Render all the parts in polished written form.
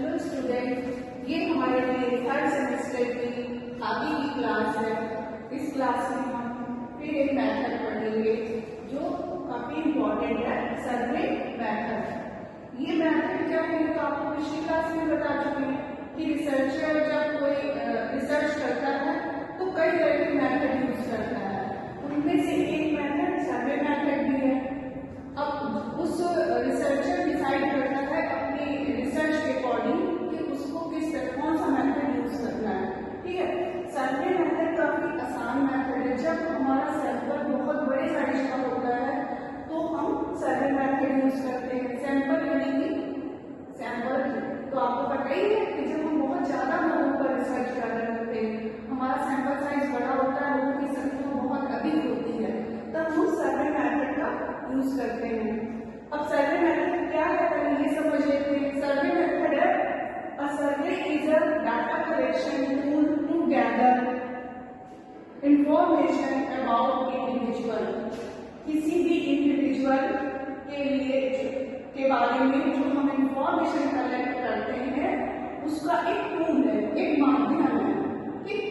Hello student, ये हमारे लिए थर्ड सेमेस्टर की आगे की क्लास है। इस क्लास में हम फिर एक मेथड पढ़ेंगे जो काफी इम्पोर्टेंट है, सर्वे मेथड। ये मेथड क्या है तो आपको पिछली क्लास में बता चुके हैं कि रिसर्चर जब कोई रिसर्च करता है तो कई तरह के मेथड यूज करता है। उनमें से एक मेथड सर्वे मेथड भी है। अब उस रिसर्चर डिसाइड करता है अपनी रिसर्च के अकॉर्डिंग कि उसको कौन सा मेथड यूज करना है। ठीक है, सर्वे मेथड काफी आसान मेथड है। जब हमारा सैंपल बहुत बड़े साइज का होता है तो हम सर्वे मेथड यूज करते हैं। सैंपल यानी कि सैंपल तो आपको पता ही है कि जब हम बहुत ज्यादा लोगों पर रिसर्च कर रहे होते हैं, हमारा सैंपल साइज बड़ा होता है, लोगों की संख्या बहुत अधिक होती है, तब हम सर्वे मेथड का यूज करते हैं। अब सर्वे मेथड क्या है पहले ये समझ लेते हैं। सर्वे मेथड है a survey is a data collection tool to gather information about individual. किसी भी इंडिविजुअल के लिए के बारे में जो हम इंफॉर्मेशन कलेक्ट करते हैं उसका एक टूल है, एक माध्यम है। ठीक,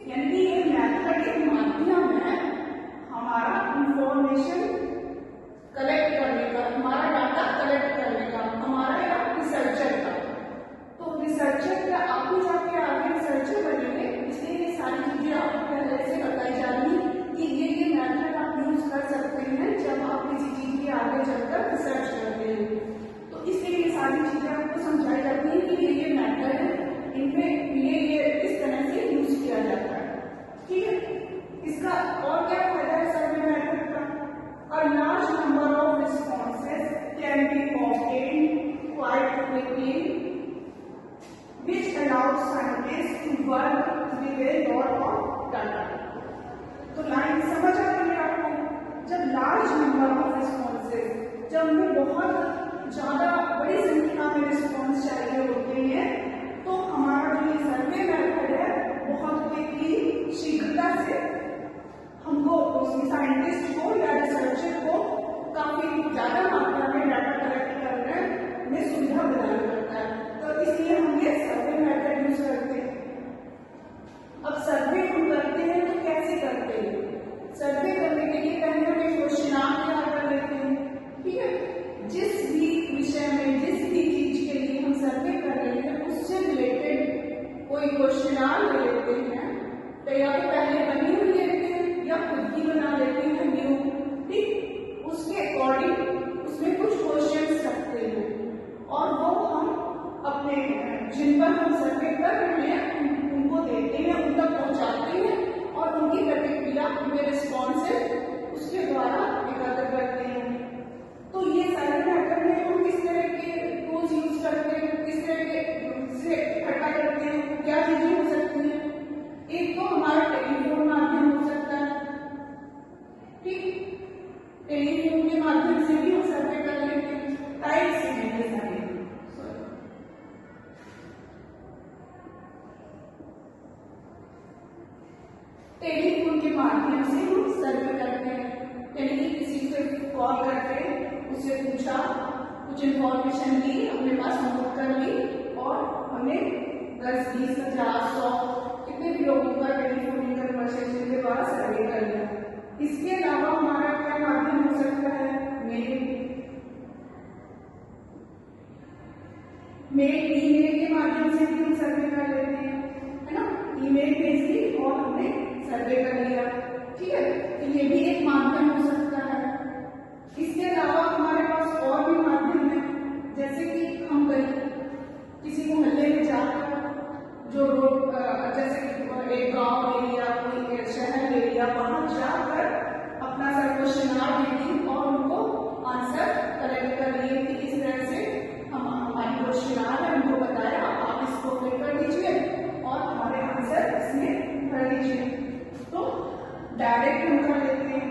यानी ये मेथड एक माध्यम है हमारा इंफॉर्मेशन कलेक्ट करने का, हमारा डाटा कलेक्ट करने का, हमारा या रिसर्चर का। तो रिसर्चर का आप भी जाके आगे रिसर्चर बनेंगे, इसलिए ये सारी चीजें आपको पहले से बताई जाएंगी कि ये मेथड आप यूज कर सकते हैं जब आप किसी चीज के आगे चलकर रिसर्च करते हैं। तो इसलिए ये सारी चीजें आपको समझाई जाती है कि ये मेथड है, इनमें ये इस तरह से यूज किया जाता है। ठीक है, इसका और क्या फायदा है सर्वे मेथड का? A large number of responses can be obtained quite quickly, which allows scientists to work with a lot of data. तो लाइन समझ आ रही है आपको? जब large number of responses, जब हमें बहुत ज्यादा बड़ी संख्या में रिस्पॉन्स चाहिए होते हैं तो हमारा जो ये सर्वे मेथड है बहुत क्विकली, शीघ्रता से हमको साइंटिस्ट को या रिसर्चर को काफी ज्यादा मात्रा में डाटा कलेक्ट करने में सुविधा प्रदान करता है। तो इसलिए हम ये सर्वे मेथड यूज करते हैं। अब सर्वे हम करते हैं तो कैसे करते हैं? सर्वे करने के लिए पहले हम एक क्वेश्चनार तैयार कर लेते हैं। ठीक है, जिस भी विषय में, जिस भी चीज के लिए हम सर्वे कर रहे हैं उससे रिलेटेड कोई क्वेश्चनार ले लेते हैं, तो या तो पहले बनी हुई लेते हैं या खुद ही बना लेते हैं न्यू। ठीक, उसके अकॉर्डिंग उसमें कुछ क्वेश्चंस रखते हैं और वो हम अपने जिन पर हम सर्वे कर रहे हैं उनको देते हैं, उन तक पहुंचाते हैं और उनकी प्रतिक्रिया, उनके रिस्पॉन्स उसके द्वारा एकत्र करते हैं। तो ये सर्वे मेथड में हम किस तरह के टूल्स यूज करते हैं, किस तरह के से इकट्ठा करते हैं, क्या चीजें हो सकती हैं? एक तो हमारा टेलीफोन माध्यम हो सकता है। ठीक, टेलीफोन के माध्यम से भी हम सर्वे कर लेते हैं। टाइप से नहीं सारे टेलीफोन के माध्यम से हम सर्वे करते हैं, यानी कि किसी से कॉल करके उससे पूछा, कुछ इंफॉर्मेशन ली, अपने पास नोट कर ली और हमने 10, 20, 50, 100 कितने भी लोगों का टेलीफोनिक कन्वर्सेशन के द्वारा सर्वे कर लिया। इसके अलावा हमारा क्या माध्यम हो सकता है? मेल, ईमेल के माध्यम से भी हम सर्वे कर लेते हैं, है ना? ईमेल भेज दी और हमने सर्वे कर लिया। ठीक है, तो ये भी एक माध्यम हो सकता है। इसके अलावा हमारे पास और भी माध्यम है, जैसे कि हम किसी को मोहल्ले में जाकर जो रोड, जैसे एक गांव ले लिया, कोई शहर ले लिया, वहां जाकर अपना सब क्वेश्चनार दे दी और उनको आंसर कलेक्ट कर लिए कि इस तरह से हमारी क्वेश्चनार है, उनको बताया, आप इसको फिल कर दीजिए और हमारे आंसर इसमें भर दीजिए। तो डायरेक्ट हम कर लेते हैं।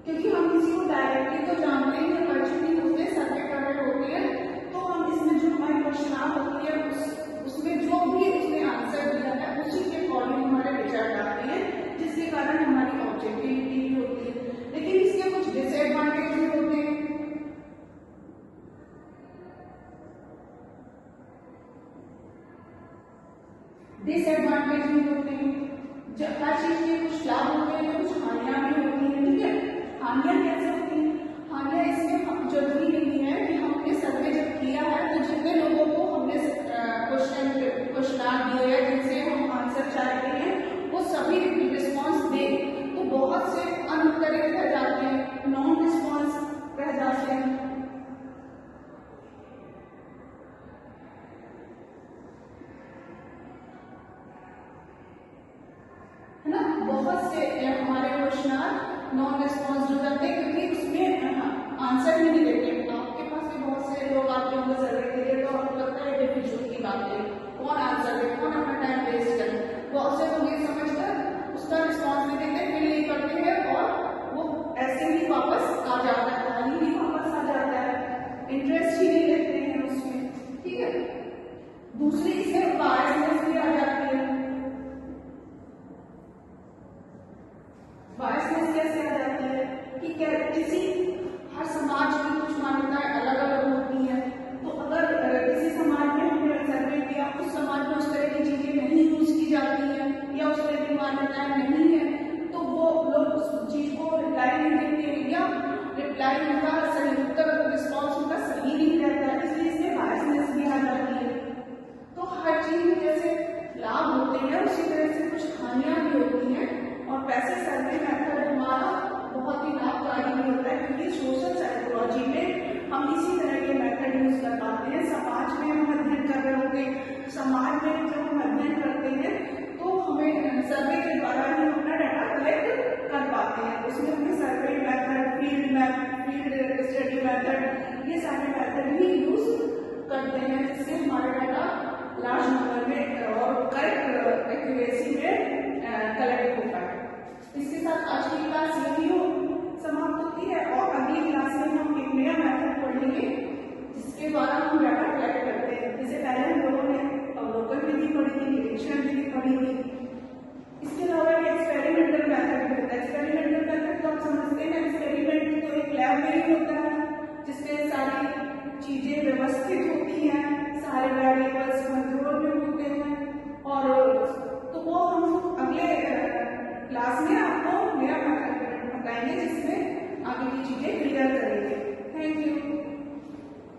क्योंकि हम किसी को डायरेक्टली तो जानते ही नहीं, वर्चुअली उसमें सर्वे कर रहे होते हैं, तो हम इसमें जो हमारी क्वेश्चन होती है उसमें जो भी उसने आंसर दिया है उसी के अकॉर्डिंग हमारे रिजल्ट आते हैं, जिसके कारण हमारी ऑब्जेक्टिविटी भी होती है। लेकिन इसके कुछ डिसएडवांटेज भी होते हैं। डिसएडवांटेज भी होते हैं, हर चीज के कुछ लाभ होते हैं तो कुछ हानियां भी होती हैं। ठीक है, हानियां कैसे होती हैं? हानियां इसमें हम जरूरी नहीं है कि हमने सर्वे जब किया है तो जितने लोगों को हमने क्वेश्चन दिए हैं जिनसे हम आंसर चाहते हैं वो सभी रिस्पॉन्स दें, तो बहुत से अनुत्तरित रह जाते हैं, नॉन रिस्पॉन्स रह जाते हैं। है ना, बहुत से हमारे क्वेश्चन नॉन रिस्पॉन्स हो जाते हैं क्योंकि उसमें आंसर ही नहीं देते। आपके पास भी बहुत से लोग आते होंगे सर्वे के लिए, तो आपको लगता है डिफिकल्ट की बात है, कौन आंसर दे, कौन अपना टाइम वेस्ट करे। बहुत से लोग ये समझकर उसका रिस्पॉन्स नहीं देते, फिर ये करते हैं और वो ऐसे ही वापस आ जाता है, खाली ही वापस आ जाता है, इंटरेस्ट ही नहीं लेते हैं उसमें। ठीक है, दूसरी इसमें बायसनेस भी आ जाती है। बायसनेस कैसे आ जाती है कि क्या किसी हर समाज की कुछ मान्यताएं अलग अलग होती हैं, तो अगर किसी समाज में हमने सर्वे किया उस समाज में उस तरह की चीजें नहीं यूज की जाती हैं या उस तरह की मान्यताएं नहीं है, तो वो लोग उस चीज को रिप्लाई नहीं देते हैं या रिप्लाई उनका सही उत्तर रिस्पॉन्स उनका सही नहीं रहता है, इसलिए इसमें बायसनेस भी आ जाती है। तो हर चीज में जैसे लाभ होते हैं उसी तरह से कुछ हानियां भी होती हैं, और वैसे सर्वे मेथड हमारा बहुत ही लाभकारी भी होता है क्योंकि सोशल साइकोलॉजी में हम इसी तरह के मेथड यूज कर पाते हैं। समाज में हम अध्ययन कर रहे होते, समाज में जब हम अध्ययन करते हैं तो हमें सर्वे के द्वारा ही अपना डाटा कलेक्ट कर पाते हैं। उसमें हमें survey method, field study method, ये सारे मेथड ही यूज करते हैं जिससे हमारा डाटा लार्ज नंबर में और करेक्ट एक्यूरेसी में कलेक्ट